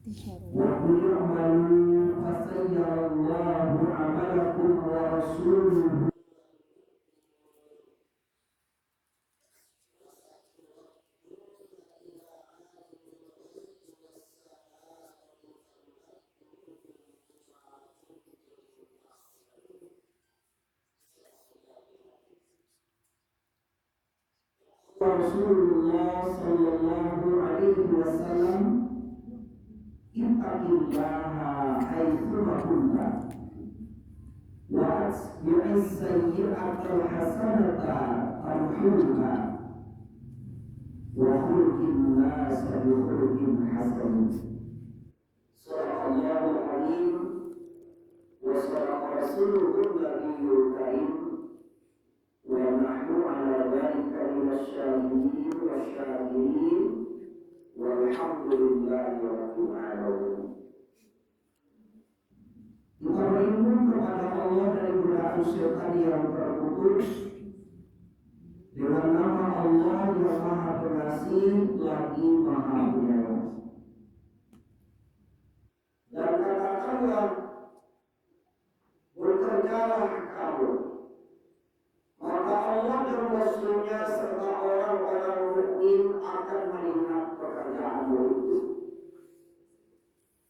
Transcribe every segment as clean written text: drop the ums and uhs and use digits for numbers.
وقل اعملوا فسير الله عملكم ورسوله Rasulullah sallallahu alaihi wasallam ittaqillaha haitsu kunta wa atbi'is sayyi'atal hasanata tamhuha wa khuluqin nas bi khuluqin hasan. Sallallahu alaihi wa sallam Rasulullah nabiyul karim wa nahnu ala dhalika minasyahidin wasyakirin walhamdulillahi rabbil alamin. Kita berlindung kepada Allah dari godaan syaitan yang terputus dengan nama Allah yang Maha Pengasih lagi Maha Penyayang. Dan katakanlah, bekerjalah kamu, maka Allah dan Rasulnya serta orang-orang mukmin akan melihat pekerjaanmu itu,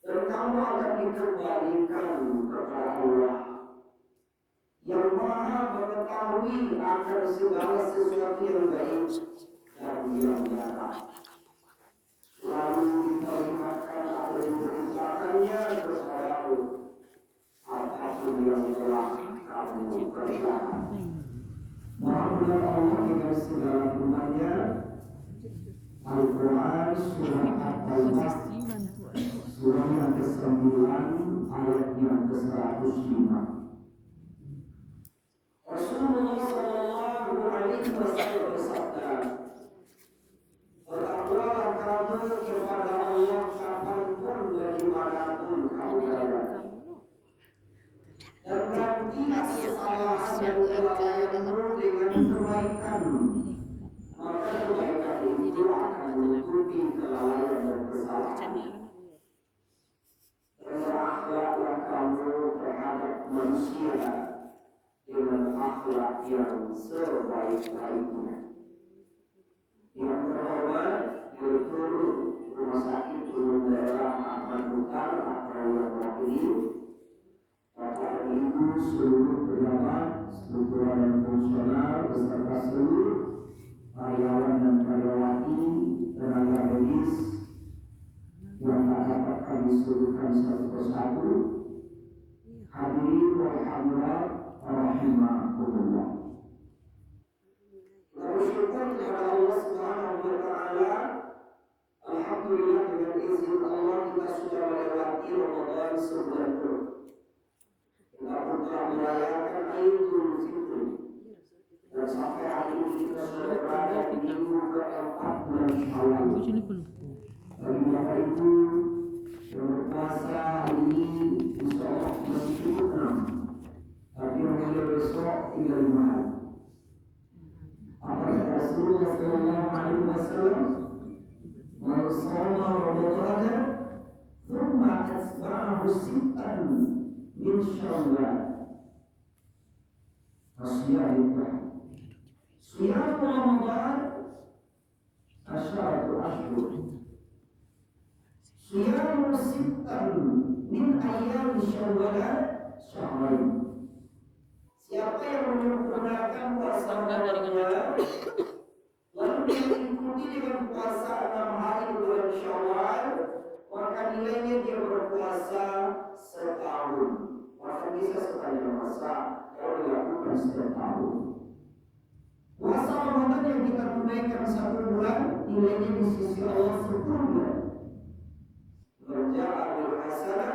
dan kamu akan dikembalikan kepada Allah yang Maha mengetahui akan segala sesuatu yang baik dan yang nyata. Lalu diperlihatkan atau diperintahkannya kepadamu apapun yang telah kamu kerjakan. Maha Allah dengan segala firman-Nya. Al-Quran surah At-Taubah surah yang ke-9 ayat yang ke-105. Rasulullah sallallahu alaihi wasallam bersabda, bertakwalah kamu kepada Allah kapanpun dan dimanapun kamu berada. Dan gantilah kesalahan dan kelalaianmu dengan kebaikan, maka kebaikan itu akan menutupi kelalaian dan kesalahan. Berakhlaklah kamu terhadap manusia dengan akhlak yang sebaik-baiknya. Yang terhormat Direktur Rumah Sakit Umum Daerah Ahmad Bukhar atau yang wakili, Bapak Ibu seluruh pejabat, struktural dan fungsional beserta seluruh karyawan dan karyawati, tenaga medis yang tak dapat kami sebutkan satu persatu. Hadirin wal hadirat rahimakumullah. Bersyukur kepada Allah Subhanahu wa taala. Alhamdulillah, dengan izin Allah kita sudah melewati Ramadan sebulan penuh. Kita pun telah merayakan Idul Fitri, dan sampai hari ini kita sudah berada di minggu ke-4 bulan Syawal. Bagi Bapak Ibu yang berpuasa hari ini, insyaallah masih cukup 6, tapi mulai besok tinggal 5 hari. Apa kata Rasulullah sallallahu alaihi wasallam? Man shoma Ramadana thumma atba'ahu sittan min Syawal. Asyarikah Siyam Ramadan asyaratu ashhur. Siyam sittan min ayyam Syawal syahrain. Siapa yang menyempurnakan puasa Ramadan lalu dia mengikuti dengan puasa 6 hari bulan Syawal, maka nilainya dia berpuasa setahun. Maka bisa sepanjang masa kalau dilakukan setiap tahun. Puasa Ramadan yang kita tunaikan 1 bulan, nilainya di sisi Allah 10 bulan. Berja'al hasanah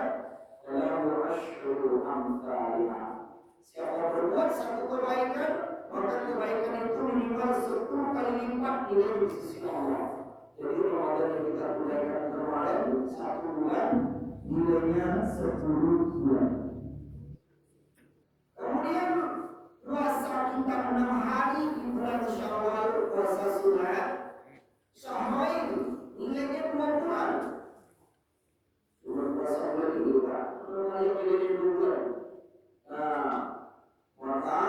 lahu asyru amsalihah. Siapa berbuat 1 kebaikan, maka kebaikan itu minimal 10 kali lipat nilai di sisi Allah. Jadi Ramadan yang kita tunaikan kemarin 1 bulan, nilainya 10 bulan. Kemudian puasa kita 6 hari di bulan Syawal, puasa sunat Syahrain, nilainya 2 bulan. Namanya bulan. Nah, maka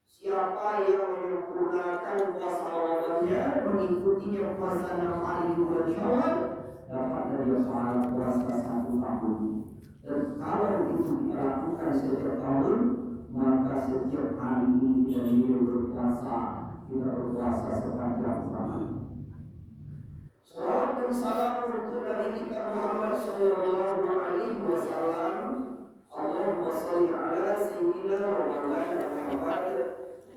siapa yang menyempurnakan puasa Ramadannya, mengikutinya puasa 6 hari di bulan Syawal, dapat dari pahala puasa 1 tahun. Dan kalau itu kita lakukan setiap tahun, maka setiap hari ini kita berpuasa, kita berpuasa sepanjang tahun. Salawat dan salam untuk Nabi kita Muhammad sallallahu alaihi wasallam. Allahumma shalli ala sayyidina Muhammad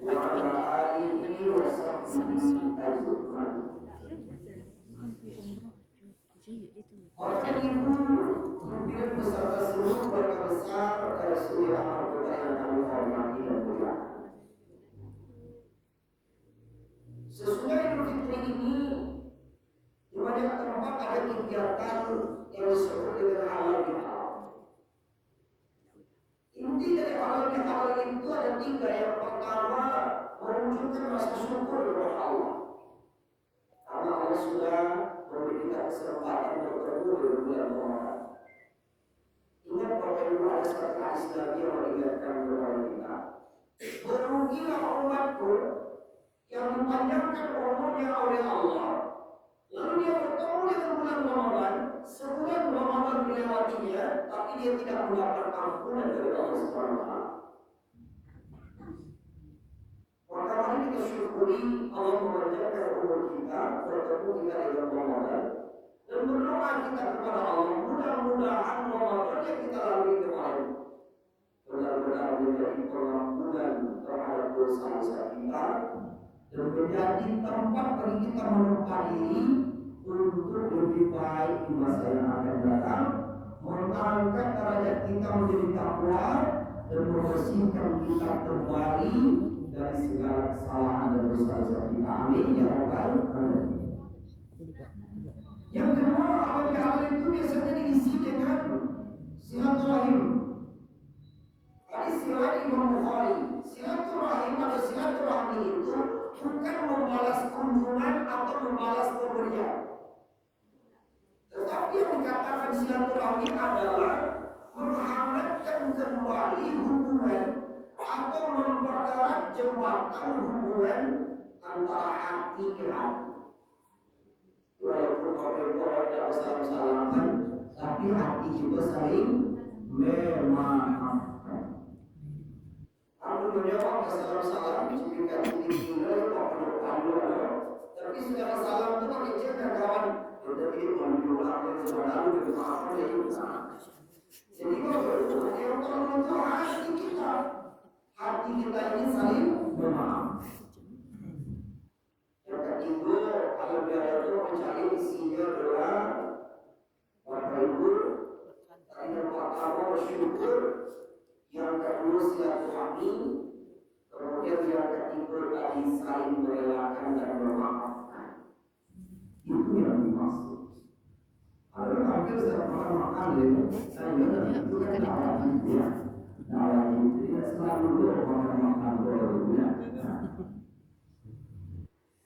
wa ala alihi wa sahbihi ajma'in. Bapak Ibu, pimpinan beserta seluruh keluarga besar Rasulullah Al-Quran yang kami hormati dan muliakan. Sesudah Idul Fitri ini, di banyak tempat ada kegiatan yang disebut dengan halal bihalal. Inti dari halal bihalal itu ada 3. Yang pertama, menunjukkan rasa syukur kepada Allah. Karena Allah sudah memberikan kesempatan bertemu di bulan Ramadan. Ingat bahwa Ibu ada satu hadis Nabi yang mengingatkan kepada kita. Berugilah umatku yang dipanjangkan umurnya oleh Allah. Lalu dia bertemu dengan bulan Ramadan, sebulan Ramadan melewatinya, tapi dia tidak mendapat ampunan dari Allah Subhanahu wa Ta'ala. Maka mari kita syukuri Allah memanjangkan umur kita, bertemu kita dengan Ramadan, dan berdoa kita kepada Allah, mudah-mudahan Ramadan yang kita lalui kemarin benar-benar menjadi pengampunan terhadap dosa-dosa kita, dan menjadi tempat bagi kita menempa diri untuk lebih baik di masa yang akan datang, mengangkat derajat kita menjadi takwa dan membersihkan kita kembali dari segala kesalahan dan dosa-dosa kita. Amin ya rabbal alamin. Yang kedua, amal itu biasanya diisi dengan silaturahim. Hadis riwayat Imam Bukhari. Silaturahim atau silaturahmi itu bukan membalas kunjungan atau membalas pemberian. Tetapi yang dikatakan silaturahmi adalah menghangatkan kembali hubungan atau mempererat jembatan hubungan antara hati ke hati. Walaupun orang tidak salam-salaman, tapi hati juga saling memaafkan. Aku menjawab salam-salam, jika tinggal tapi sudah salam itu pakai jaga kawan. Kita ini menunjukkan yang sebenarnya bermaafkan ya juga. Jadi kalau yang orang itu hati kita ini saling memaafkan. Yang ketiga, kalau dia itu mencari isinya adalah Bapak Ibu, yang pertama bersyukur, yang kedua silaturahmi, kemudian yang ketiga tadi saling merelakan dan memaafkan. Itu yang dimaksud. Ada hampir setiap makan ya, saya itu kan awal ya. Awal itu tidak selalu makan ya.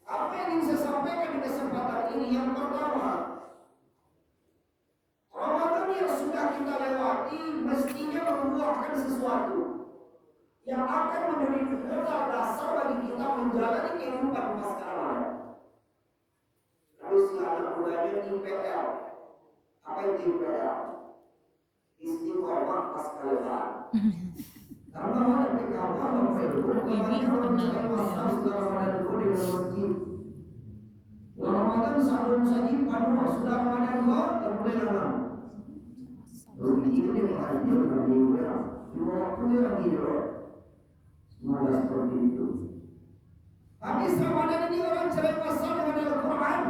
Apa yang ingin saya sampaikan di kesempatan ini? Yang pertama, Ramadan yang sudah kita lewati mestinya membuahkan sesuatu yang akan menjadi modal dasar bagi kita menjalani kehidupan pasca Ramadan. Lalu sekarang mudahnya IPL. Apa itu IPL? Istiqomah pasca Lebaran. Karena ada PKK Bapak Ibu, kemarin mencari masalah setelah Ramadan itu di masjid. Ramadan sebelum saja pada sudah Ramadan dua dan mulai dalam. Begitu dia mengajar lagi ya, cuma waktunya lagi ya. Semoga seperti itu. Habis Ramadan ini orang cerai pasal dengan Al-Quran.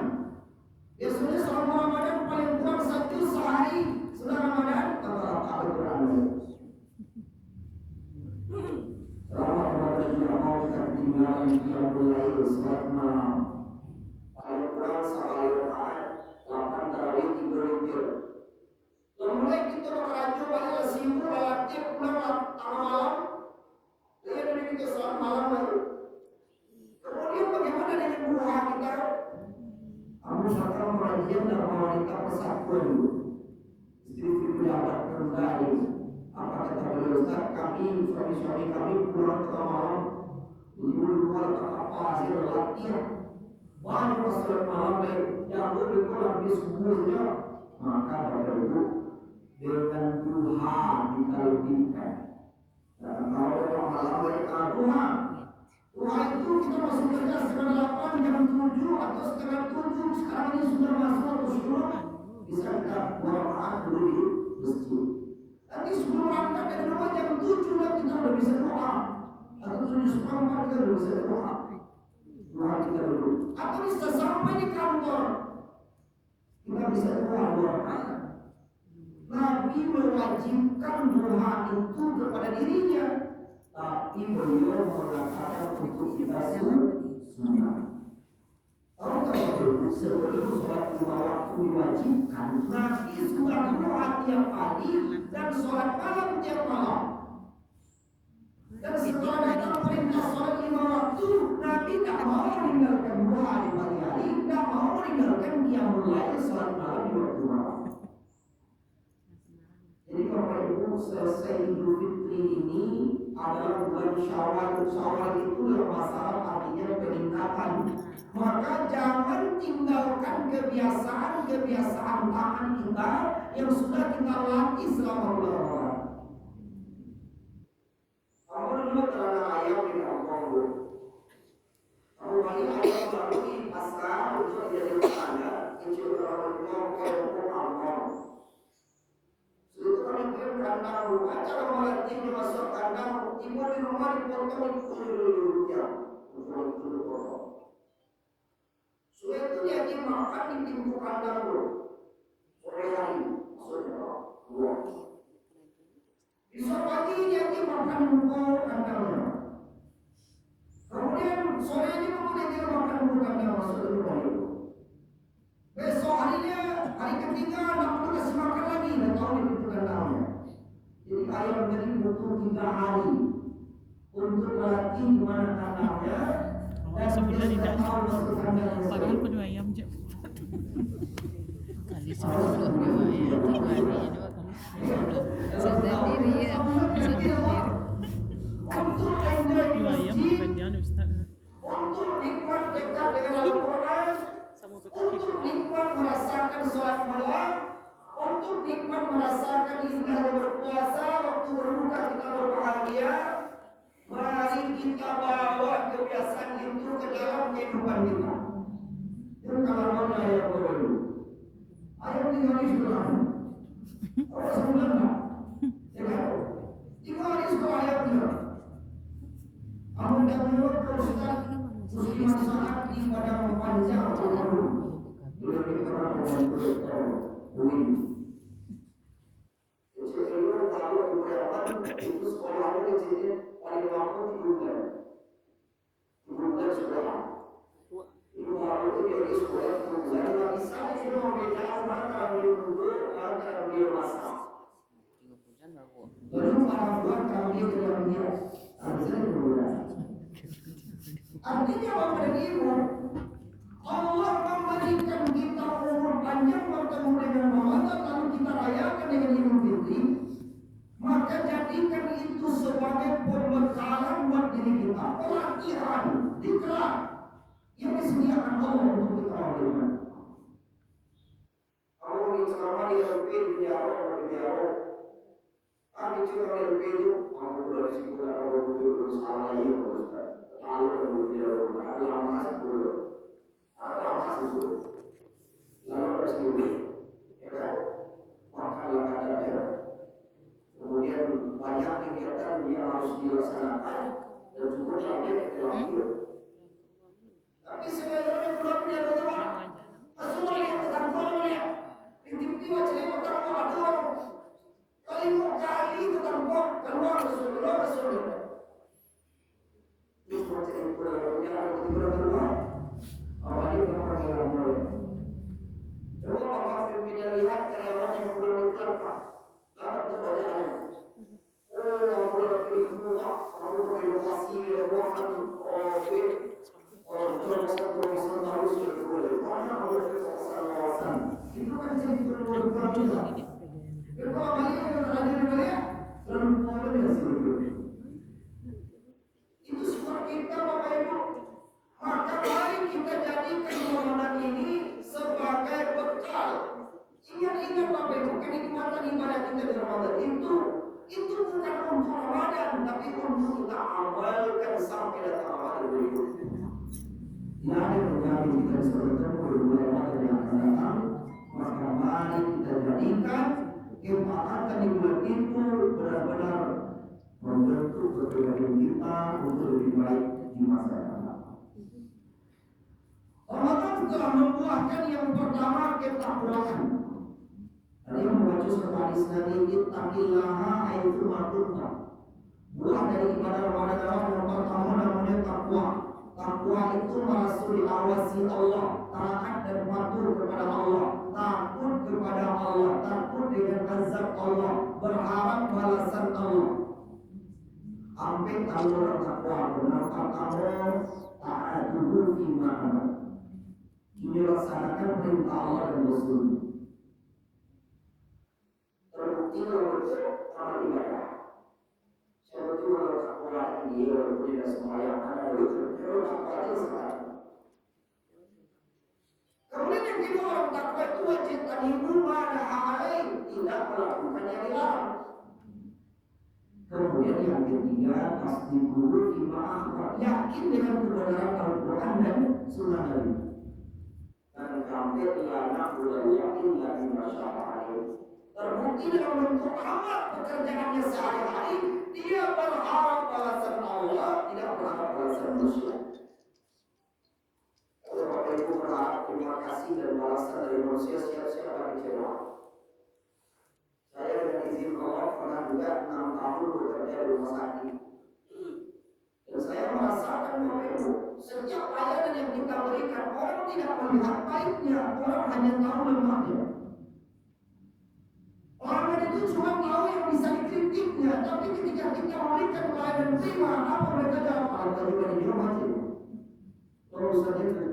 Biasanya selama Ramadan paling kurang 1 sehari sudah Ramadan apa Al-Quran. Ramadan juga mau kita tinggal yang mulai sholat malam. Paling kurang sehari Ramadan 8 tarawih 3 witir. Mulai kita merajuk balik sibuk dalam tiap pulang malam. Dia dari kita sholat malam baru. Kemudian bagaimana dengan buah kita? Kamu sekarang pengajian dan wanita persatuan dulu. Istri-istri pejabat rendah hari suami-suami kami pulang ke malam, ibu keluar ke apa hasil latihan. Banyak masalah malam yang lebih kurang di subuhnya, maka Bapak Ibu dengan Tuhan dikalbikan. Dan kalau orang malam mereka Tuhan itu kita masih kerja setengah 8, jam 7 atau setengah 7. Sekarang ini sudah masuk ke 10. Bisa kita berdoa dulu di masjid. Tapi sebelum berangkat dari rumah jam 7 lah kita sudah bisa doa. Atau 7.4 kita sudah bisa doa. Doa kita dulu. Atau bisa sampai di kantor kita bisa doa. Nabi mewajibkan doa itu kepada dirinya, tapi beliau mengatakan untuk kita semua. Kalau sebelum sholat 5 waktu diwajibkan, Nabi sudah doa tiap hari dan sholat malam tiap malam. Dan setelah kita perintah sholat 5 waktu, Nabi tak mau meninggalkan doa di pagi hari, tak mau meninggalkan dia mulai sholat malam di waktu malam. Jadi Bapak Ibu, selesai Idul Fitri ini adalah bulan Syawal. Syawal itu yang masalah artinya peningkatan. Maka jangan tinggalkan kebiasaan taat kita yang sudah kita latih selama bulan Ramadan. Kamu dulu terhadap ayam di kampung bu. Kamu balik ayam baru di pasar untuk jadi tetangga. Kecil orang kampung. Itu kami kirim kandang, acara melatih masuk kandang, ibu di rumah dipotong itu ya, itu potong. Sudah itu dia dimakan di pintu kandang dulu, sore hari, maksudnya dua. Besok pagi dia dimakan buku kandangnya. Kemudian sore ini kemudian dia makan buku kandang masuk ke rumah itu. Besok harinya, hari ketiga, nak perlu kasih makan lagi, dan tahu di pintu kandangnya. Jadi ayam tadi butuh 3 hari untuk melatih di mana kandangnya. Dan sebenarnya tidak tahu masuk kandangnya. Padahal penuh ayam je. Kali sebelum 2 ayam, 3 harinya 2 kali. Sadar diri ya, sadar diri. Untuk enjoy di 2 ayam masjid, kebanyakan Ustaz. untuk nikmat dekat dengan Al-Quran, untuk nikmat merasakan sholat malam, untuk nikmat merasakan istilah berpuasa, waktu berbuka kita berbahagia. Mari kita bawa kebiasaan itu ke dalam kehidupan kita. Itu kalau mana ayam dulu, ayam tinggal di sebelah. Kalau sebulan tak, tinggal di sebelah ayam tinggal. Kamu dah menurut Ustaz, musliman saat ibadah panjang dulu. Dulu kita orang ini. Itu kalau beberapa itu sekolahnya di sini paling lama 3 bulan. 3 bulan sekolah. Itu kalau itu dari sekolah 3 bulan. Nggak bisa itu membedakan mana beliau dulu, mana beliau masak. Lalu para buat kami dalam dia, harusnya 2 bulan. Artinya Bapak dan Ibu, Allah memberikan kita umur panjang bertemu dengan Ramadan lalu kita rayakan dengan Idul Fitri, maka jadikan itu sebagai pembekalan buat diri kita, pelatihan, diklat yang disediakan Allah untuk kita lakukan. Kalau diceramah di LP di Jaro, kami juga di LP itu, aku dari situ kalau dulu salah ini Ustaz. Lalu kemudian ada lama dulu. Lalu tersebut, ya kan, makanlah kadar. Kemudian banyak kegiatan yang harus dilaksanakan dan juga sampai dilakukan. Tapi sebenarnya belum punya doa. Semua yang tertanggungnya, tiba-tiba cerita tertanggung ada. Kali tertanggung keluar Rasulullah. Ini seperti yang berapa? Awalnya orang yang mulai. Coba Bapak Ibu lihat karyawan yang belum terapa. Lalu pertanyaannya, boleh pilih semua, kamu boleh inovasi, bukan promosi harus boleh. Mana boleh kawasan? Itu kan jadi perlu kita. Kalau balik ke terakhir balik, lalu boleh sih. Tidak ada terjadi kita bisa bertemu di bulan Ramadan yang akan datang. Maka mari kita jadikan kefaatan di bulan itu benar-benar membentuk kepribadian kita untuk lebih baik di masa yang akan datang. Ramadan telah membuahkan yang pertama ketakwaan. Tadi membaca surat hadis Nabi, ittaqillaha haitsu ma kunta. Buah dari ibadah Ramadan adalah yang pertama namanya takwa. Takwa itu merasa diawasi Allah, taat dan patuh kepada Allah, takut kepada Allah, takut dengan azab Allah, berharap balasan Allah. Sampai kamu bertakwa, kenapa kamu taat dulu iman? Ini laksanakan perintah Allah dan Rasul. Terbukti kalau amal ibadah. Sebetulnya kalau takwa dia tidak sembahyang ada itu takwa itu sekarang. Kemudian yang kedua orang takwa itu wajib tanimu mana alai, tidak melakukan yang dilarang. Kemudian yang ketiga pasti guru imam yakin dengan kebenaran Al-Quran dan Sunnah Nabi. Dan sampai dianak bulan yakin dan masyarakat. Terbukti dalam bentuk amal pekerjaannya sehari-hari, dia berharap balasan Allah, tidak berharap balasan manusia. Kalau Bapak Ibu berharap terima kasih dan balasan dari manusia, siap-siap akan kecewa. Saya dengan izin Allah pernah juga 6 tahun bekerja di rumah sakit. Dan saya merasakan Bapak Ibu, setiap layanan yang kita berikan, orang tidak melihat baiknya, orang hanya tahu lemahnya. Orang itu cuma tahu yang bisa dikritiknya, tapi ketika kita memberikan pelayanan prima, apa mereka jawab? Apa juga dia mati. Terus saja itu.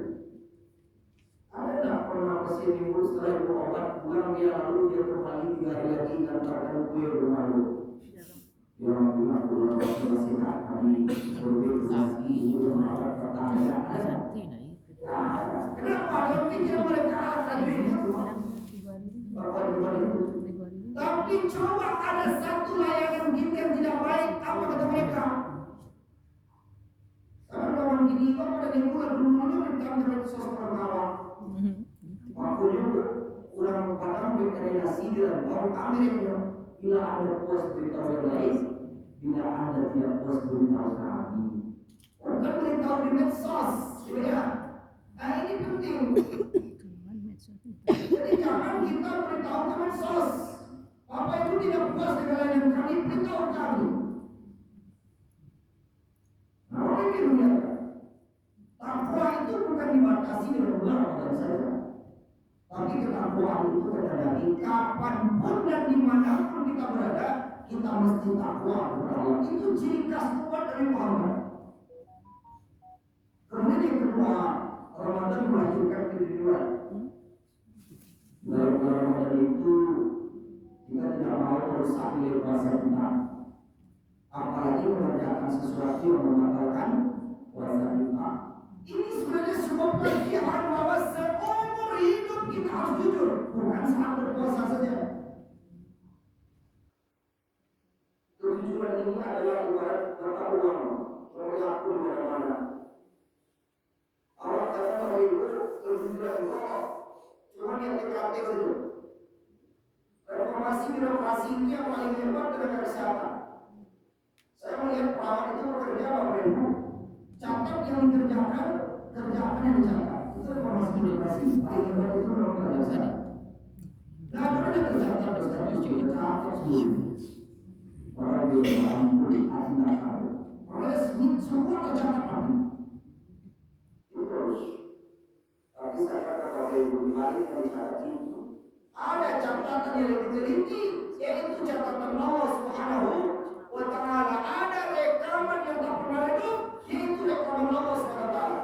Ada tak pernah seminggu setelah itu obat pulang dia lalu dia kembali 3 hari lagi dan makan kue bermalu. Dia bilang pulang masih sehat kami berbeda lagi juga merawat tetangga. Kenapa? Dia pikir mereka akan hidup. Bapak itu. Tapi coba ada satu layanan kita yang tidak baik, apa kata mereka? Karena orang gini kok pada di bulan dulu tentang dengan sosok orang. Makanya kurang paham berkoordinasi dengan orang Amerika. Bila ada pos beritahu yang lain, bila ada tidak pos beritahu kami. Bukan beritahu di medsos, ya. Nah ini penting. Jadi jangan kita beritahu ke medsos. Bapak Ibu tidak puas dengan layanan kami, beritahu kami. Nah, orang ini melihat takwa itu bukan dibatasi dengan bulan Ramadan saja, tapi ketakwaan itu terjadi kapanpun dan dimanapun kita berada, kita mesti takwa kepada Allah. Itu ciri khas kuat dari Muhammad. Kemudian yang kedua, Ramadan melahirkan kejujuran. Dalam bulan Ramadan itu kita tidak mau merusak nilai puasa kita, apalagi mengerjakan sesuatu yang membatalkan puasa kita. Ini sebenarnya sebuah pelajaran bahwa seumur hidup kita harus jujur, bukan saat berpuasa saja. Kejujuran ini adalah ibarat mata uang, mengaku di mana-mana. Awak kata bahwa itu kejujuran itu cuma yang TKP saja. Reformasi birokrasi itu yang paling hebat tenaga kesehatan. Saya melihat perawat itu bekerja Bapak Ibu. Catat yang dikerjakan, kerjakan yang dicatat. Itu reformasi birokrasi. Paling hebat itu memang tenaga kesehatan. Nah, kalau ada tercatat, tercatat semua. Orang dia mampu diandalkan. Oleh semua tercatat. Itu terus. Tapi saya kata Bapak Ibu, mari kita dicatat itu. Ada catatan yang lebih teliti, yaitu catatan Allah Subhanahu wa Ta'ala. Ada rekaman yang tak pernah redup, yaitu rekaman Allah Subhanahu wa Ta'ala.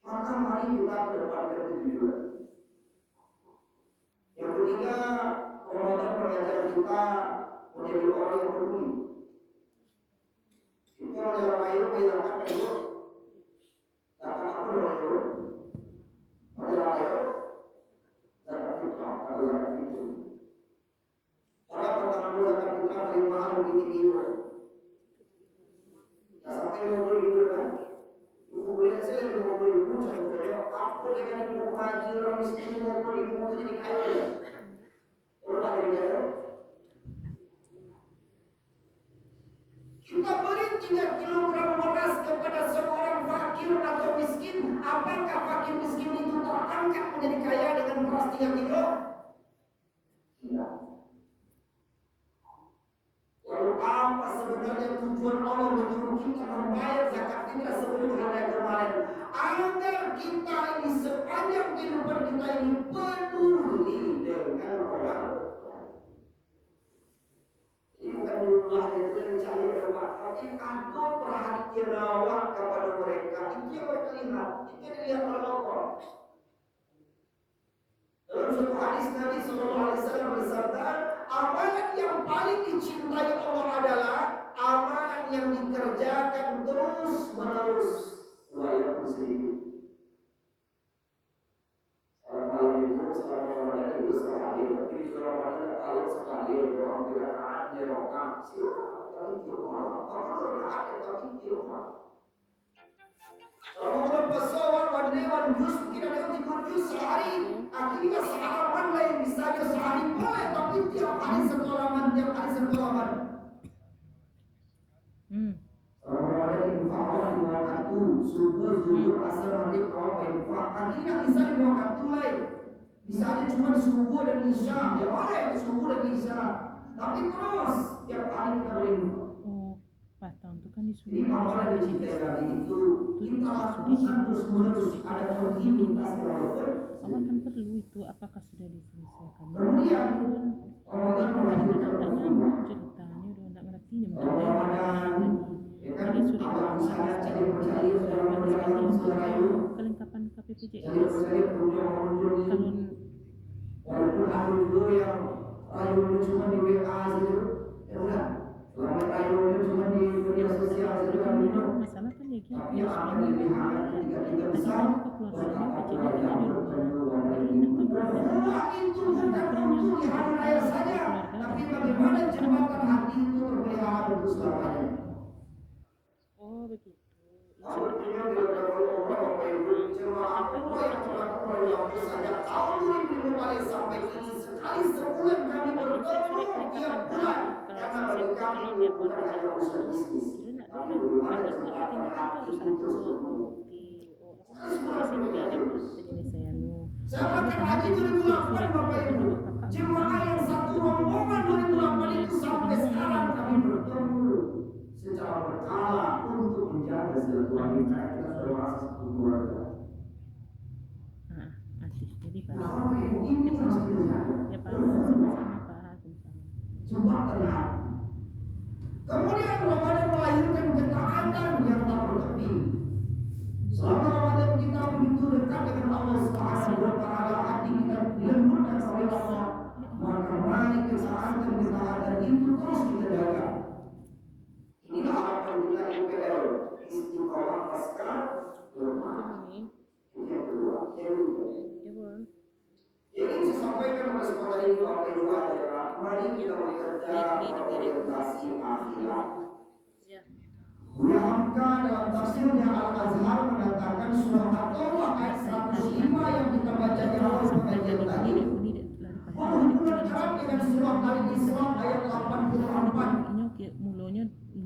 Maka mari kita kedepankan kejujuran. Yang ketiga, Ramadan mengajar kita menjadi orang yang peduli. Itu adalah air menghilangkan itu. Kata apa dengan itu? Adalah air zakat fitrah atau zakat fitri. Orang pertama zakat fitrah dari mahal begini. Nah sampai 50 ribu kan? mampu dengan ibu haji orang miskin maupun ibu jadi kaya. Orang ada kita beri 3 kilogram beras kepada seorang fakir atau miskin, apakah fakir miskin itu terangkat menjadi kaya dengan beras 3 kilo? Tidak. Lalu apa sebenarnya tujuan Allah menyuruh kita membayar zakat fitrah sebelum hari kemarin? Agar kita ini sepanjang kehidupan kita ini peduli dengan orang. Ini bukan jumlah itu yang mencari rumah, tapi ada perhatian awak kepada mereka. Itu yang mereka lihat, itu yang dilihat oleh Allah. Dalam suatu hadis Nabi SAW bersabda, amalan yang paling dicintai Allah adalah amalan yang dikerjakan terus menerus walaupun sedikit. Orang itu sekarang itu sekali, tapi orang kalau sekali orang tidak ada orang siapa tapi orang ada tapi orang. Kalau pesawat wandewan jus kita ada 3 jus sehari, akhirnya seharian lain bisa aja sehari boleh, tapi tiap hari sekolahan. Orang-orang yang faham dua kartu, subuh asal mandi kau infak, akhirnya bisa di dua kartu lain. Bisa aja cuma subuh dan isya, ya boleh subuh dan isya, tapi terus tiap hari kita berinfak. Patang itu kan disuruh. Ini amalan dicintai lagi itu kita lakukan terus menerus ada rutinitas walaupun Allah kan perlu itu, apakah sudah diselesaikan? kemudian Ramadan melahirkan pertemuan. Ceritanya udah nggak ngerti nih Ramadan ya kan awal misalnya jadi percaya dalam perjalanan saudara itu kelengkapan KPPJS jadi percaya kemudian mengunjungi kalau walaupun ada dulu yang rayu cuma di WA saja ya udah selamat rayu cuma di media sosial saja kan itu masalah kan ya gitu tapi yang akan lebih hangat ketika kita bisa bertambah belajar bertemu itu bukan untuk di hari raya saja, tapi bagaimana jembatan hati itu terpelihara untuk selamanya. Oh begitu. Artinya dilakukan Allah Bapak Ibu jemaah Allah yang melakukan yang sejak tahun 2005 sampai kini sekali sebulan kami bertemu tiap bulan karena bagi kami ini bukan hanya urusan bisnis. Tapi bagaimana jembatan hati itu saya akan haji 2008 Bapak Ibu. Jemaah yang satu rombongan 2008 itu sampai sekarang kami bertemu secara berkala untuk menjaga silaturahmi kita sebagai satu keluarga. Jadi Pak. Nah, ini harus dijaga. Ya Pak, sama-sama Pak. Jembatan hati. Kemudian Ramadan melahirkan ketaatan yang tak bertepi. Selama Ramadan kita begitu dekat dengan Allah Subhanahu wa taala, hati kita dilembutkan oleh Allah. Maka mari ketaatan itu terus kita jaga. Inilah harapan kita IPL Istiqomah Pasca Lebaran. Yang kedua, yang ingin saya sampaikan pada sekolah ini Bapak Ibu adalah mari kita bekerja orientasi akhirat. Buya dalam tafsirnya Al-Azhar mengatakan surah At-Taubah ayat 105 yang kita baca di awal pengajian tadi berhubungan erat dengan surah Al-Isra ayat 84.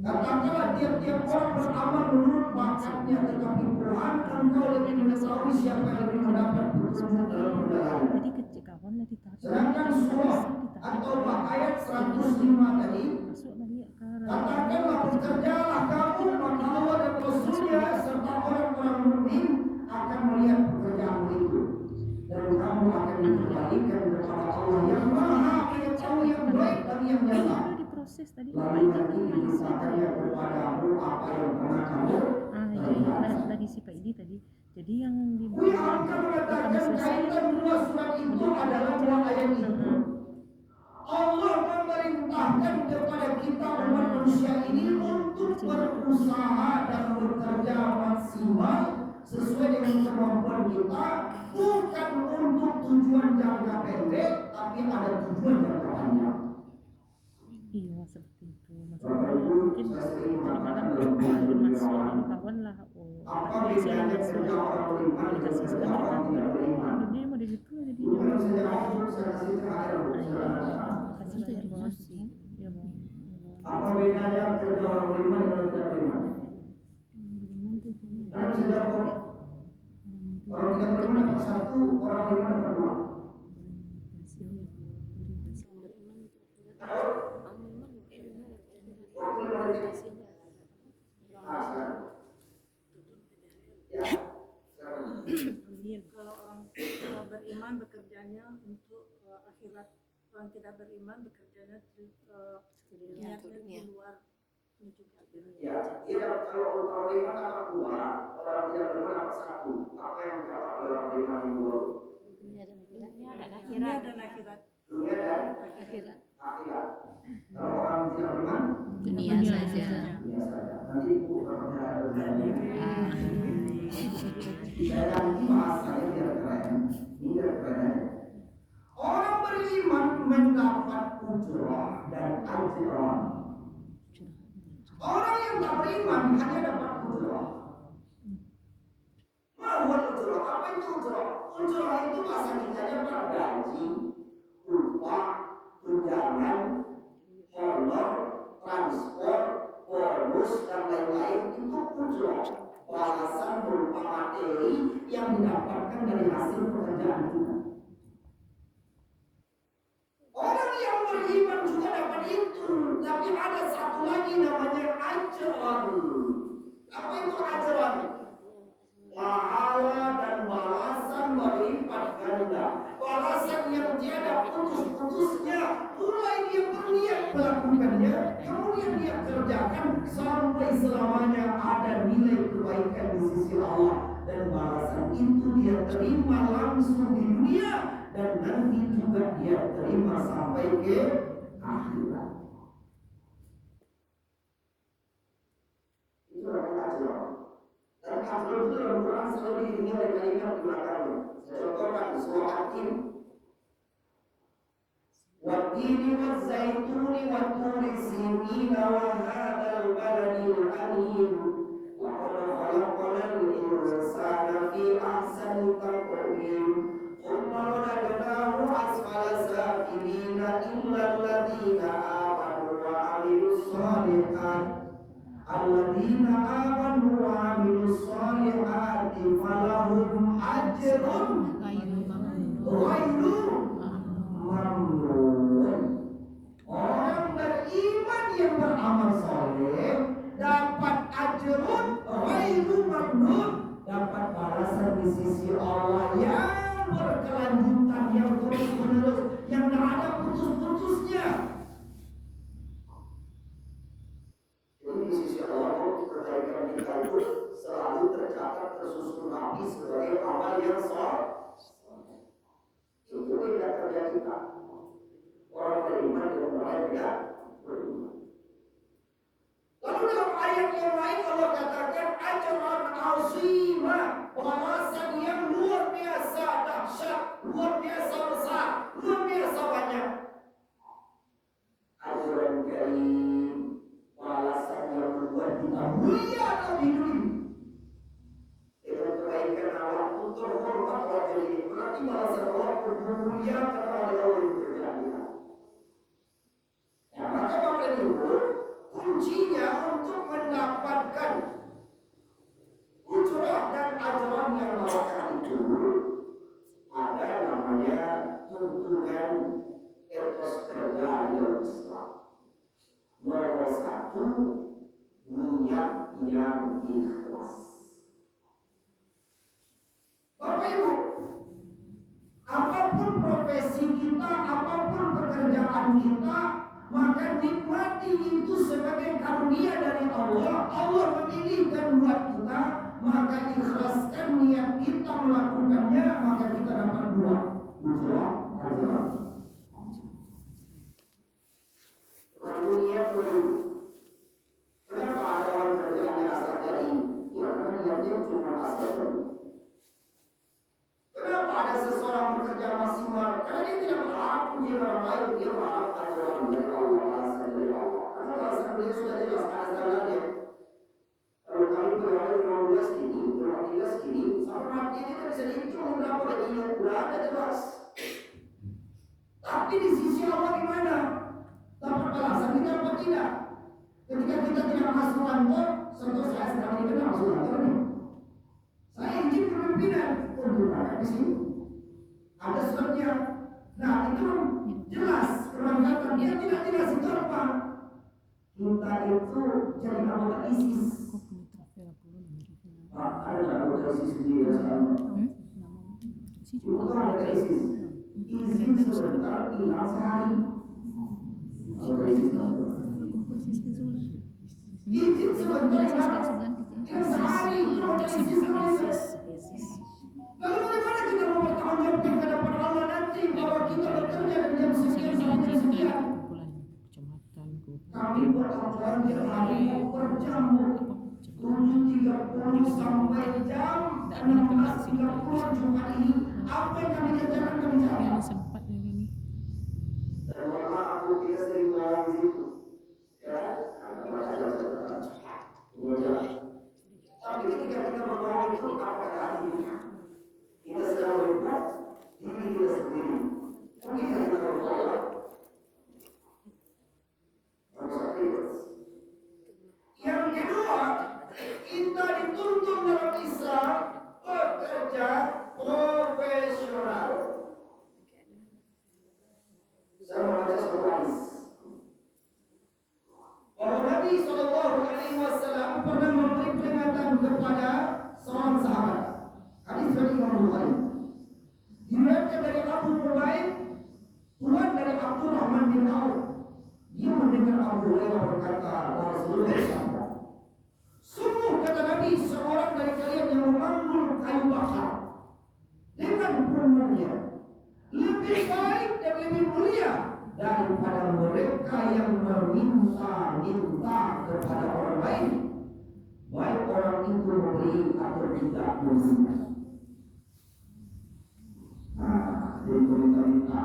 Katakanlah tiap-tiap orang beramal menurut bakatnya, tetapi Tuhan engkau lebih mengetahui siapa yang lebih mendapat petunjuk dalam perjalanan. Sedangkan surah At-Taubah ayat 105 tadi katakanlah bekerjalah kamu maka Allah dan Rasulnya serta orang-orang mukmin akan melihat pekerjaanmu itu dan kamu akan dikembalikan kepada Allah yang maha mengetahui yang baik dan yang nyata. Lalu nanti diberitakannya kepadamu apa yang pernah kamu dari si Pak Idi tadi. Jadi yang di akan mengatakan kaitan dua surat itu adalah dua ayat itu. Allah memerintahkan kepada kita umat manusia ini untuk berusaha dan bekerja maksimal sesuai dengan kemampuan kita, bukan untuk tujuan jangka pendek, tapi ada tujuan jangka panjang. Iya seperti itu. Maksudnya mungkin tadi malam masuk kawan lah Apa bedanya kerja orang beriman dengan kerja orang tidak beriman? Bukan saja aku saya kasih terakhir. Apa bedanya kerja orang beriman dengan tidak beriman? Dan sudah orang tidak beriman dapat satu, orang beriman dapat dua. Kalau beriman bekerjanya untuk akhirat, orang tidak beriman bekerjanya niatnya di luar menuju akhirat. Ya, kalau orang beriman dapat dua, orang tidak beriman dapat satu. Apa yang dapat orang beriman itu? Dunia dan akhirat. Dunia dan Akhirat. akhirat. Kalau orang tidak beriman, Dunia saja. dunia saja. Nanti ibu berbicara saya nanti bahasanya biar keren. Ini biar keren. Orang beriman mendapat ujrah dan ajran. Orang yang tak beriman hanya dapat ujrah. Mau ujrah? Apa itu ujrah? Ujrah itu bahasa kitanya gaji, upah, tunjangan, honor, transport, bonus dan lain-lain itu ujrah. Balasan berupa materi yang didapatkan dari hasil pekerjaan kita. Orang yang beriman juga dapat itu, tapi ada satu lagi namanya ajran. Apa itu ajran? Pahala dan balasan berlipat ganda. Balasan yang tiada putus-putusnya. Mulai dia berniat melakukannya, kemudian dia kerjakan sampai selamanya ada nilai kebaikan di sisi Allah. Dan balasan itu dia terima langsung di dunia dan nanti juga dia terima sampai ke akhirat. Itu adalah ajran. Dan ajran itu dalam Quran selalu diiringi oleh kalimat di belakangnya. Saya contohkan di surah Hakim. والتين والزيتون والطور سينين وهذا البلد الأمين لقد خلقنا الإنسان في أحسن تقويم ثم رددناه أسفل سافلين إلا الذين آمنوا وعملوا الصالحات فلهم أجر غير mamnun. Orang beriman yang beramal soleh dapat ajrun ghairu mamnun, dapat balasan di sisi Allah yang berkelanjutan, yang terus menerus, yang tidak ada putus-putusnya. Jadi di sisi Allah kebaikan kita itu selalu tercatat, tersusun habis sebagai amal yang soleh. Itu tidak kerja kita. Orang beriman dengan orang tidak beriman. Lalu dalam ayat yang lain Allah katakan ajran azima, balasan yang luar biasa dahsyat, luar biasa besar, luar biasa banyak. Ajran karim, balasan yang membuat kita mulia atau hidup. Dengan kebaikan Allah untuk hormat Allah jadi berarti balasan Allah mulia karena ada Allah yang berkaitan. Ya, maka Bapak Ibu, kuncinya untuk mendapatkan ujrah dan ajran yang melakukan itu ada namanya tuntunan etos kerja yang Islam. Nomor satu, niat yang ikhlas. Bapak Ibu, apapun profesi kita, apapun pekerjaan kita, maka nikmati itu sebagai karunia dari Allah. Allah memilihkan buat kita, maka ikhlaskan niat kita melakukannya, maka kita dapat dua ujrah ajran. Lalu niat dulu. Kenapa ada orang kerjanya asal dari? Ya karena niatnya cuma asal dari. Kenapa ada seseorang bekerja maksimal? Karena dia tidak berharap puji orang lain, dia berharap ajran dari Allah, balasan dari Allah. Karena balasan beliau sudah jelas ada jalannya. Kalau kami berharap 15 ini, Tapi di sisi Allah gimana? Dapat balasan kita apa tidak? Ketika kita tidak masuk kantor, contoh saya sedang dikenal masuk kantor nih. Saya izin kepemimpinan untuk ada di sini. Ada suratnya. Nah itu jelas kerangkatan dia tidak jelas itu apa? Kita itu jadi anggota ISIS. Ada anggota ISIS di Israel. Itu anggota ISIS. ISIS sebentar hilang sehari. Anggota ISIS. ISIS sebentar hilang sehari. Anggota ISIS. Lalu bagaimana kita mau bertanggung jawab kepada Allah nanti bahwa kita bekerja di jam sekian sampai jam sekian? Kami bertanggung jawab hari per jam 7.30 sampai jam 16.30 Jumat ini. Apa yang kami kerjakan kami jawab. Dan mohon maaf aku tidak sering berada di situ. Ya, tapi ketika kita berdoa itu apa hatinya? Kita sedang berbuat diri kita sendiri. Mungkin kita berdoa. Yang kedua, kita dituntut dalam Islam bekerja profesional. Saya membaca sebuah hadis bahwa Nabi SAW pernah memberi peringatan kepada seorang sahabat. Hadis dari Imam Bukhari. Diriwayatkan dari Abu Hurairah, tuan dari Abdurrahman bin Auf. Dia mendengar Abu Hurairah berkata, Rasulullah bersabda, sungguh kata Nabi, seorang dari kalian yang memanggul kayu bakar dengan punggungnya lebih baik dan lebih mulia daripada mereka yang meminta-minta kepada orang lain, baik orang itu memberi atau tidak memberi. Dia meminta-minta.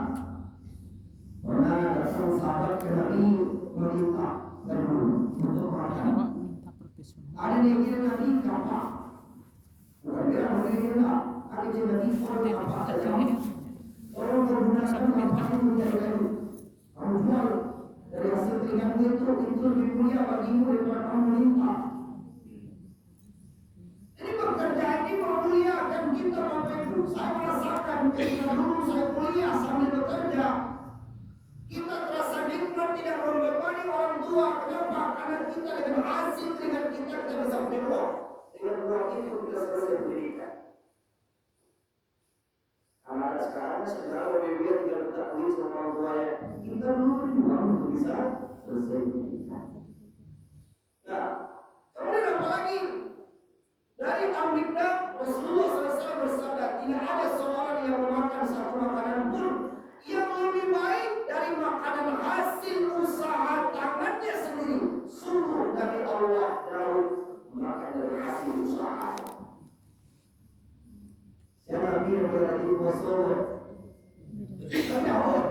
Pernah datang sahabat ke Nabi meminta untuk makan. Ada yang kira Nabi kapal. Bukan dia mengira ada yang Nabi orang apa saja. Orang menggunakan kapal itu menjadi kayu. Kamu jual dari hasil keringatmu itu lebih mulia bagimu daripada kamu meminta. Ini pekerjaan ini memuliakan kita Bapak Ibu. Saya merasakan ketika dulu saya kuliah sambil bekerja, kita terasa nikmat tidak membebani orang tua. Kenapa? Karena kita dengan hasil keringat kita bisa berdoa. Dengan uang itu kita selesai pendidikan. Anak sekarang segera berbeda tidak mengetahui sama orang tuanya. Kita dulu berjuang untuk bisa selesai pendidikan. Nah, kemudian apa lagi? Dari Amrikda Rasulullah SAW bersabda, tidak ada seorang yang memakan satu makanan pun yang lebih baik dari makanan hasil usaha tangannya sendiri. Sungguh dari Allah jauh makan dari hasil usaha. Saya Nabi berarti Rasul. Jauh.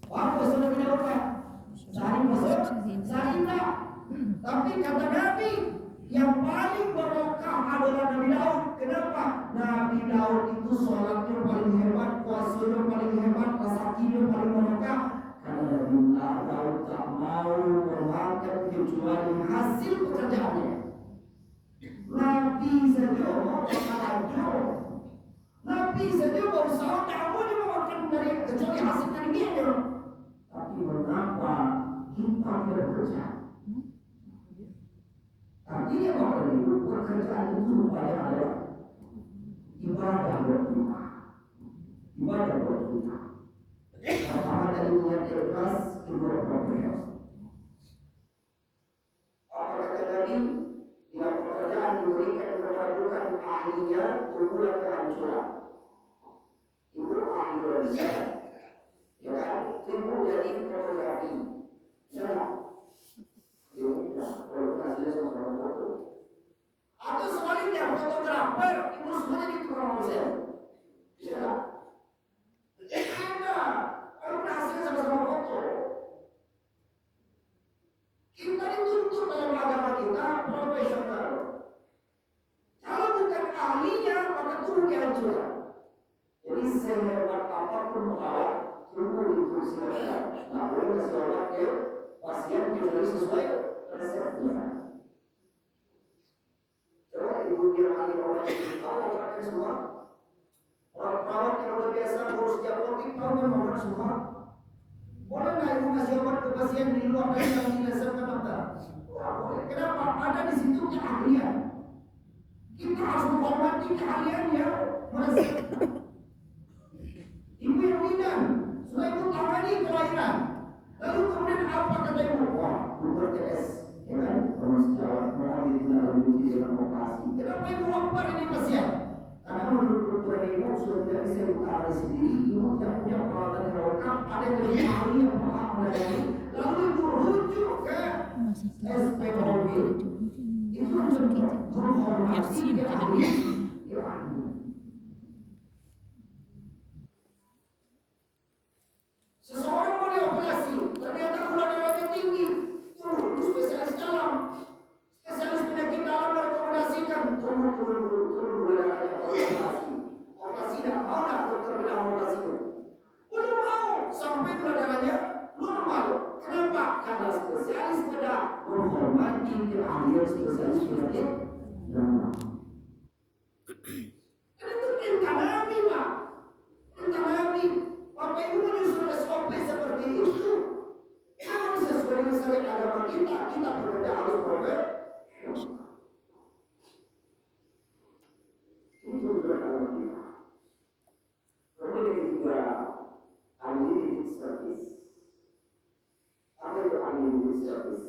Apa sudah apa? Saya tidak. Tapi kata Nabi, yang paling barokah adalah Nabi Daud. Kenapa? Nabi Daud itu sholatnya paling hebat, puasanya paling hebat, rezekinya paling barokah. Karena Nabi Daud tak mau memakan kecuali hasil pekerjaannya. Nabi saja mau bertajuk. Nabi saja berusaha tak mau memakan dari kecuali hasil kerjanya. Tapi mengapa kita tidak bekerja? Artinya Bapak Ibu, pekerjaan itu rupanya adalah ibadah buat kita. Ibadah buat kita. Pertama dari niat ikhlas, kedua progres. Apa kata tadi? Bila pekerjaan diberikan kedudukan ahlinya, berbulan kehancuran. Itu ahli Indonesia. Ya kan? Timbul jadi fotografi. Salah. Atau sebaliknya fotografer itu semuanya di tukang model. Bisa? Ada. Kalau hasilnya sama-sama foto. Kita dituntut dalam agama kita profesional. Kalau bukan ahlinya maka turun kehancuran. Jadi sehebat apapun pengawal, tunggu di kursi roda, nggak boleh kasih obat ke pasien kecuali sesuai resepnya. Coba ibu dia lagi obat itu, tahu obatnya semua. Orang perawat yang luar biasa ngurus diagnostik tahu kan obat semua. Boleh nggak ibu kasih obat ke pasien di luar dari yang diresepkan dokter? Nggak boleh. Kenapa? Ada di situ keahlian. Kita harus menghormati keahliannya meresepkan. Ibu yang bidan, setelah ibu tangani kelahiran, lalu kemudian apa kata ibu? Wah, dokter TS, ya kan? Kalau sejawat mohon ditindaklanjuti dengan operasi. Kenapa ibu lapar ini pasien? Karena menurut dokter ibu sudah tidak bisa ibu tangani sendiri, ibu tidak punya peralatan yang lengkap, ada yang lebih ahli yang paham mengenai. Lalu ibu rujuk ke SPOB. Itu contoh menghormati keahlian. Seseorang mau dioperasi, ternyata gula darahnya tinggi. Tunggu, spesialis dalam, spesialis penyakit dalam merekomendasikan tunggu gula darahnya operasi. Operasi tidak mau nak dokter bilang operasi itu. Belum mau sampai gula darahnya normal. Kenapa? Karena spesialis bedah menghormati keahlian spesialis penyakit dalam. Itu perintah Nabi, Pak. Perintah Nabi. Bapak Ibu menyusun SOP seperti itu. Kalau sesuai dengan syariat agama kita berbeda harus profesional. Itu juga agama kita. Kemudian yang ketiga, unlimited service. Apa itu unlimited service?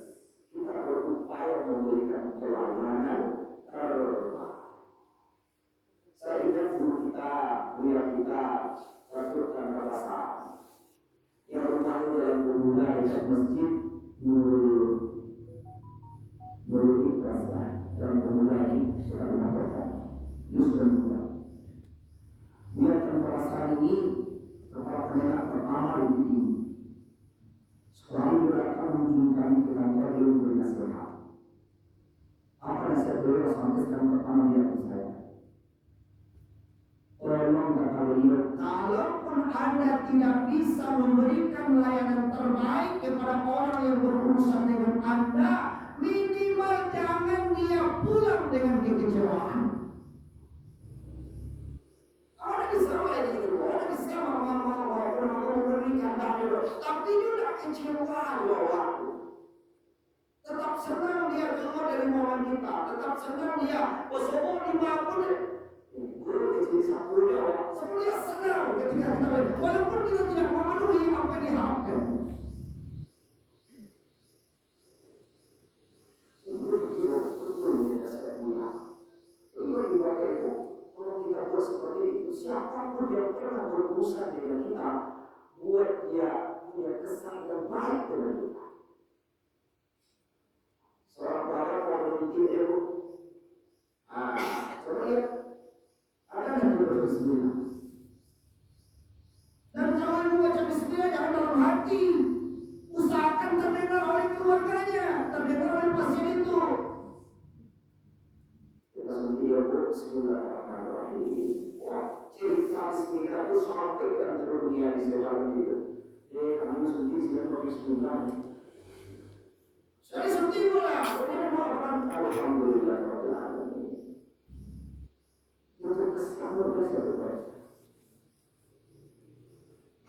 Kita berupaya memberikan pelayanan terbaik. Saya ingat guru kita, Rasul dan Rasul yang rumahnya dalam pemuda dekat masjid Nurul Ikhlas dalam pemuda ini sudah mengatakan Yusuf muda. Dia akan perasaan ini kepala penyenak pertama di sini. Selalu berdatang mengunjungi kami ke kantor dia memberi nasihat. Apa nasihat beliau sampai sekarang pertama dia ke saya? Tolong kata beliau, kalaupun Anda tidak bisa memberikan layanan terbaik kepada orang yang berurusan dengan Anda, minimal jangan dia pulang dengan kekecewaan. Orang bisa orang bisa memberikan tapi dia tidak kecewa loh. Tetap senang dia keluar dari momen kita, tetap senang dia bersoal dimanapun. Semuanya senang ketika kita walaupun kita tidak memenuhi apa yang diharapkan. Kalau kita buat seperti itu, siapapun yang pernah berurusan dengan kita, buat dia punya kesan yang baik dengan kita. Seorang bapak mau memiliki ilmu, coba lihat. Ada yang berbismillah. Dan jangan membaca bismillah jangan dalam hati. Usahakan terdengar oleh keluarganya, terdengar oleh pasien itu. Kita sendiri bismillahirrahmanirrahim. Cerita bismillah itu sampai ke antara dunia di sejarah itu. Kami sendiri sudah berbismillah. Saya sendiri lah. Alhamdulillah.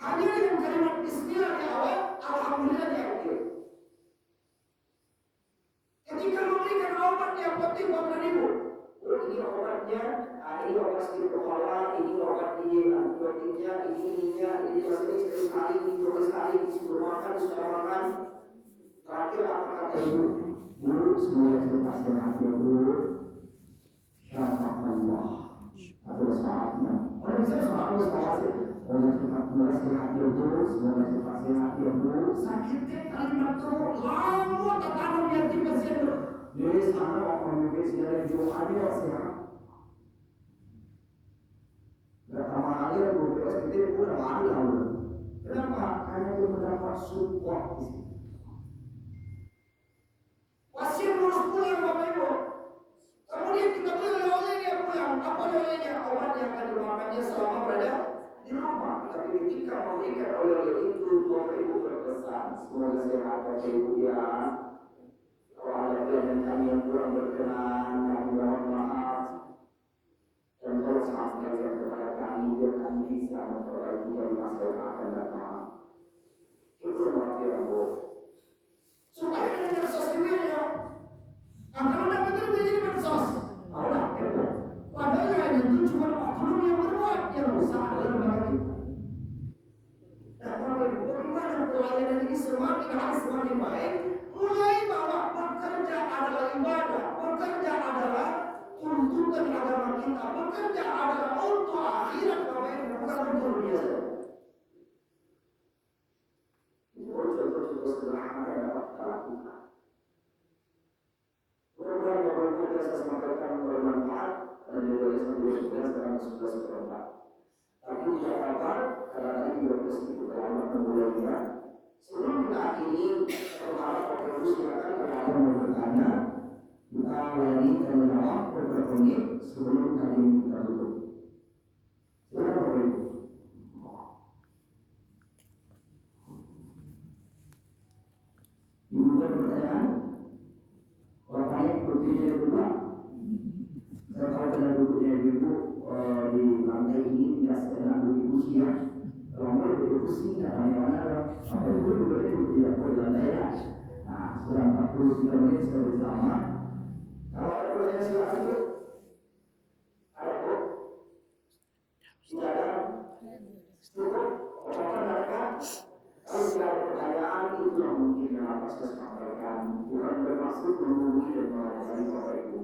Hanya dengan kalimat bismillah di awal, alhamdulillah di akhir. Ketika memberikan obat yang penting Bapak Ibu, ini obatnya, ini obat sedikit kepala, ini obat ini antibiotiknya, ini masih sekali, ini 2 kali, ini sudah makan, sudah makan. Terakhir apa kata Ibu? Guru semuanya terlepas dengan hati Guru. Syafaqallah. Atau saatnya. Orang bisa saatnya saatnya. Orang cepat sehat dia dulu, semoga cepat sehat dia dulu. Sakitnya kalimat terus, lama tertanam di hati pasien dulu. Jadi sana orang mungkin dari jauh aja sehat. Pertama kali aku beres itu pun ada malu. Kenapa? Karena dia mendapat support di sini. Pasien harus pulang Bapak Ibu. Kemudian kita beli oleh dia pulang. Apa olehnya? Obat yang akan dimakannya selama berada di rumah. Tapi ketika memberikan oleh itu Bapak Ibu berpesan semoga sehat Bapak Ibu ya. Kalau ada pilihan kami yang kurang berkenan kami mohon maaf dan tolong sampaikan kepada kami biar kami bisa memperbaiki dari masa yang akan datang. Itu berarti Bu. Supaya kita sosial ya. Kalau dapat itu jadi medsos. Allah padahal yang itu cuma oknum yang berbuat yang rusak adalah lembaga kita. Nah, bagaimana pelayanan ini semakin hari semakin baik? Mulai bahwa bekerja adalah ibadah, bekerja adalah tuntutan agama kita, bekerja adalah untuk akhirat Bapak Ibu, bukan untuk dunia saja. Itu contoh-contoh sederhana yang dapat kita lakukan. Mudah-mudahan Bapak Ibu kita sampaikan bermanfaat dan juga semoga dalam sebuah seperempat. Tapi tidak apa-apa karena tadi juga sedikit terlambat memulainya. Sebelum kita akhiri, berharap Bapak Ibu silakan kalau ada yang bertanya, kita layani dan menjawab beberapa menit sebelum kali ini kita tutup. Silakan Bapak Ibu. Ibu ada pertanyaan? Bapaknya duduknya berdua. Saya tahu dengan duduknya ibu di lantai ini tidak sedang duduk siang. Kalau mau duduk sini, mana-mana. Apa itu duduknya tidak boleh lantai ya. Nah, sudah 43 menit sudah bersama. Kalau ada pertanyaan silakan Bu. Ada Bu? Tidak ada? Cukup? Apa-apa ada? Kalau tidak ada pertanyaan, itu yang mungkin yang akan saya sampaikan. Bukan bermaksud menghubungi dan melayani Bapak Ibu.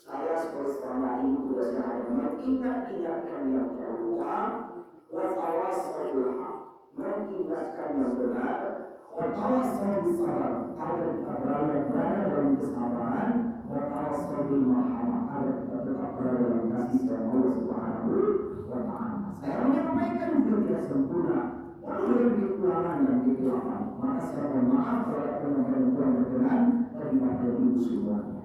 Saya sebagai seorang ibu tugasnya hanya mengingatkan yang terluar, wasawasawillah, mengingatkan yang benar, wasawasawillah, agar kita berada dalam kesabaran, wasawasawillah, agar kita tetap berada dalam kasih sayang Allah Subhanahu wa Ta'ala. Saya menyampaikan juga tidak sempurna. Perlu lebih kekurangan dan kekurangan. Maka saya mohon maaf kalau ada yang kurang berkenan dari Bapak Ibu semuanya.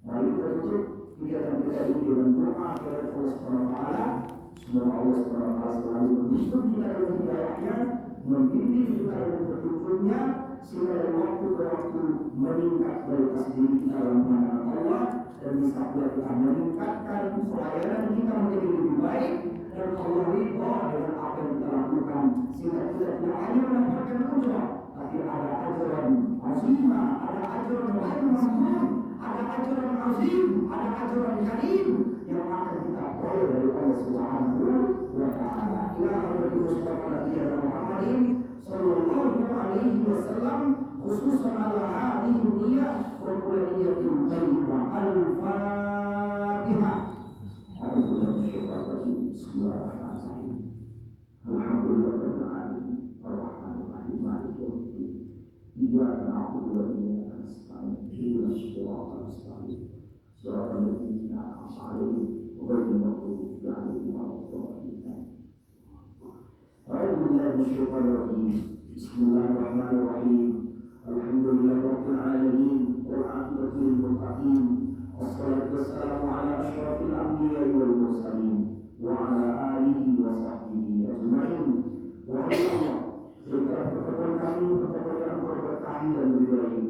Mari kita tutup kegiatan kita ini dengan doa kepada Allah Subhanahu wa Ta'ala. Semoga Allah Subhanahu wa Ta'ala selalu menuntun kita dalam hidayahnya, membimbing kita dalam petunjuknya, sehingga dari waktu ke waktu meningkat kualitas diri kita dalam pandangan Allah, dan bisa pula kita meningkatkan pelayanan kita menjadi lebih baik, dan Allah ridha dengan apa yang kita lakukan, sehingga kita tidak hanya mendapatkan ujrah, tapi ada ajaran azimah, ada ajaran mahmud, ada ajaran azim, ada ajaran karim yang akan kita peroleh dari Allah Subhanahu wa Ta'ala. Ila Nabi Muhammad sallallahu alaihi wasallam, khususan ala hadhihi niyah wa kulliyyatin thayyibah. Al-Fatihah. Bismillahirrahmanirrahim. Alhamdulillahirabbil alamin. Arrahmanir rahim. Maliki yaumiddin. Iyyaka na'budu wa iyyaka nasta'in. Ihdinas siratal mustaqim. Siratal ladzina an'amta 'alaihim ghairil maghdubi 'alaihim waladdallin. A'udzu billahi minasyaitonir rajim. Bismillahirrahmanirrahim. Alhamdulillahirabbil alamin. Wal 'aqibatu lil muttaqin. Wassalatu wassalamu ala asyrafil anbiya'i wal mursalin wa ala alihi wa sahbihi ajma'in. Wa Allah, jadikan pertemuan kami pertemuan yang Engkau berkahi dan ridhai.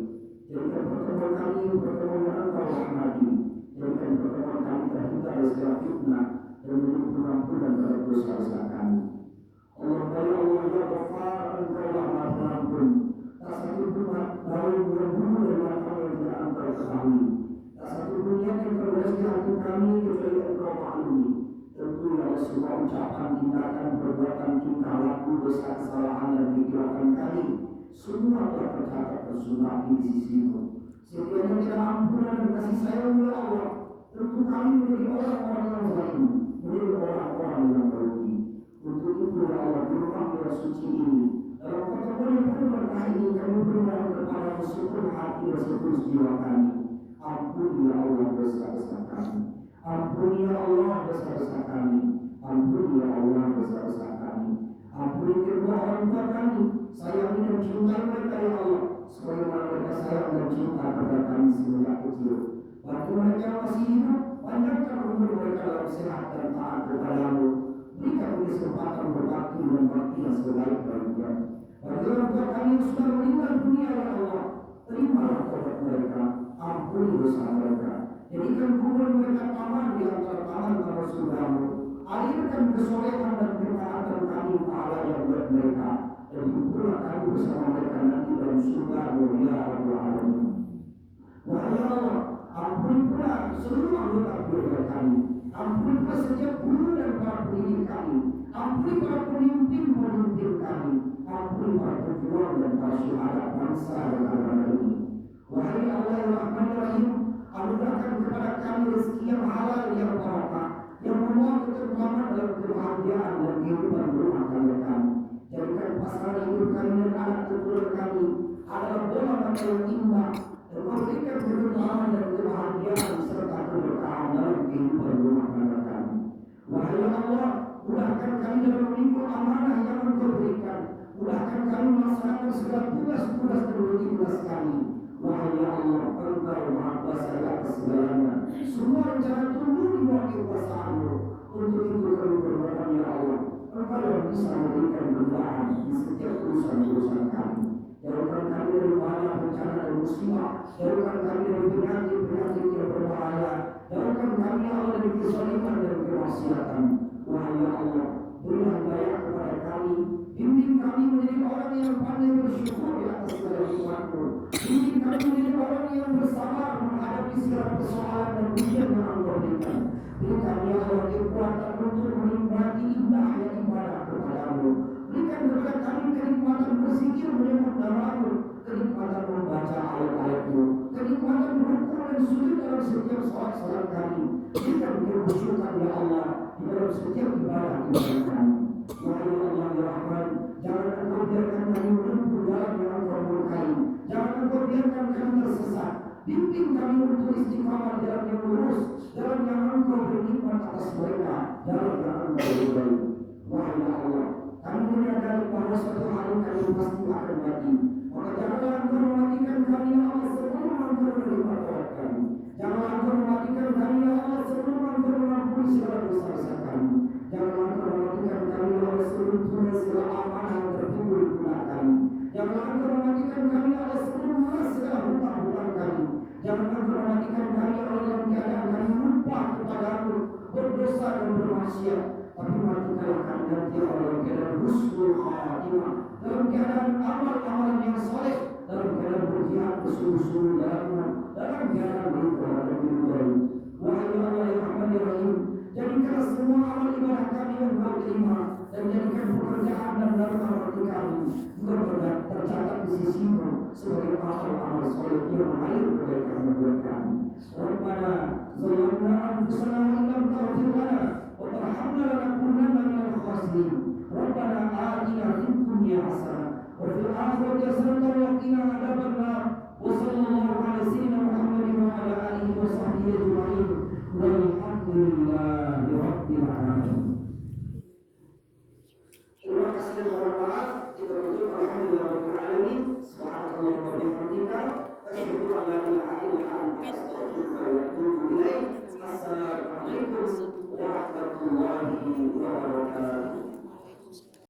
Jadikan pertemuan kami pertemuan yang Engkau rahmati. Jadikan pertemuan kami terhindar dari segala fitnah dan menjadi pengampunan terhadap dosa-dosa kami. Allah ya Allah ya Ghaffar, Engkau lah Maha Pengampun. Tak satu pun lain yang dulu dari apa yang tidak Engkau ketahui. Tak satu pun yang terberes di hati kami kecuali Engkau maklumi. Tentu ya Allah semua ucapan, tindakan, perbuatan, tingkah laku, dosa, kesalahan dan pikiran kami semua telah tercatat tersurat di sisi-Mu. Sekiranya kita ampunan dan kasih sayang ya Allah, tentu kami menjadi orang-orang yang zalim, menjadi orang-orang yang merugi. Untuk itu ya Allah, di rumah yang suci ini, dalam pertemuan yang penuh berkah ini, kami bermohon kepada syukur hati dan syukur jiwa kami. Ampuni ya Allah dosa-dosa kami. Ampuni ya Allah dosa-dosa kami. Ampuni ya Allah dosa-dosa kami. Ampuni kedua orang tua kami. Sayangi dan cintai mereka ya Allah, sebagaimana mereka sayang dan cinta kepada kami semenjak kecil. Bagi mereka yang masih hidup, panjangkan umur mereka dalam sehat dan taat kepada-Mu. Berikan kesempatan berbakti dan bakti yang sebaik-baiknya. Bagi orang tua kami yang sudah meninggal dunia ya Allah, terimalah taubat mereka, ampuni dosa mereka. Jadikan kubur mereka taman di antara taman para surgamu. Alirkan kesolehan dan ketaatan kami pahala yang buat mereka, dan kumpulkan kami bersama mereka nanti dalam surgamu ya Rabbal Alamin. Wahai Allah, ampuni pula seluruh anggota keluarga kami, ampuni pula setiap guru dan para pendidik kami, ampuni para pemimpin kami, ampuni para pejuang dan para syuhada bangsa dan agama ini. Wahai Allah yang Rahman Rahim, anugerahkan kepada kami rezeki yang halal yang barokah, yang membawa ketentraman dalam kebahagiaan dan kehidupan rumah tangga kami. Jadikan pasangan hidup kami dan anak keturunan kami adalah bola mata yang indah, dan memberikan ketentraman dan kebahagiaan serta keberkahan dalam kehidupan rumah tangga kami. Wahai Allah, mudahkan kami dalam memikul amanah yang Engkau berikan. Mudahkan kami melaksanakan segala tugas-tugas dan rutinitas kami. Wahai Allah, Engkau Maha Kuasa atas segalanya. Semua rencana tunduk di bawah kekuasaan-Mu. Untuk itu kami berdoa ya Allah, Engkau yang bisa memberikan kemudahan di setiap urusan-urusan kami. Jauhkan kami dari bahaya bencana dan musibah. Jauhkan kami dari penyakit-penyakit yang berbahaya. Jauhkan kami ya Allah dari kezaliman dan kemaksiatan. Wahai ya Allah, berilah hidayah kepada kami. Bimbing kami menjadi orang yang pandai bersyukur di atas segala nikmat-Mu. Bimbing kami menjadi orang yang bersabar menghadapi segala persoalan dan ujian yang Engkau berikan. Beri kami ya Allah kekuatan untuk menikmati indahnya ibadah kepada-Mu. Berikan kepada kami kenikmatan berzikir menyebut nama-Mu, kenikmatan membaca ayat-ayat-Mu, kenikmatan berrukuk dan sujud dalam setiap salat kami. Berikan kehusukan ya Allah di dalam setiap ibadah kami. Wahai Allah ya Rahman, jangan Engkau biarkan kami menempuh jalan yang Engkau murkai. Jangan Engkau biarkan kami tersesat. Bimbing kami untuk istiqamah jalan yang lurus, jalan yang Engkau bernikmat atas mereka, jalan yang Engkau ridhai. Wahai Allah, kami menyadari bahwa suatu hari kami pasti akan mati. Maka janganlah Engkau mematikan kami ya Allah sebelum Engkau menerima taubat kami. Janganlah Engkau mematikan kami ya Allah sebelum Engkau mengampuni segala dosa-dosa kami. Janganlah Engkau mematikan kami ya Allah sebelum tunai segala amanah yang tertimbul di benak kami. Janganlah Engkau mematikan kami ya Allah sebelum lunas segala hutang-hutang kami. Janganlah Engkau mematikan kami ya Allah dalam keadaan kami lupa kepada-Mu, berdosa dan bermaksiat. Tapi matikanlah kami nanti ya Allah dalam keadaan husnul khatimah, dalam keadaan amal-amalan yang saleh, dalam keadaan berjihad bersungguh-sungguh dalam keadaan berubah dan berubah. Wahai Allah yang Rahman ya Rahim, jadikanlah semua amal ibadah kami yang Engkau terima, dan jadikan pekerjaan dan dalam hati kami juga tercatat di sisi-Mu sebagai amal-amal saleh yang mengalir kebaikan buat kami. Rabbana zalamna anfusana wa lam taghfir lana wa tarhamna lanakunanna minal khasirin. Rabbana atina fid dunya hasanah wa fil akhirati hasanah wa qina adzabannar. Wa sallallahu ala sayyidina Muhammadin wa ala alihi wa sahbihi ajma'in. Walhamdulillahi rabbil alamin. Terima kasih dan mohon maaf jika betul alhamdulillah rabbil alamin. Subhanallah wa bihamdika asyhadu an la ilaha illa anta astaghfiruka wa atubu ilaik. Assalamualaikum warahmatullahi wabarakatuh.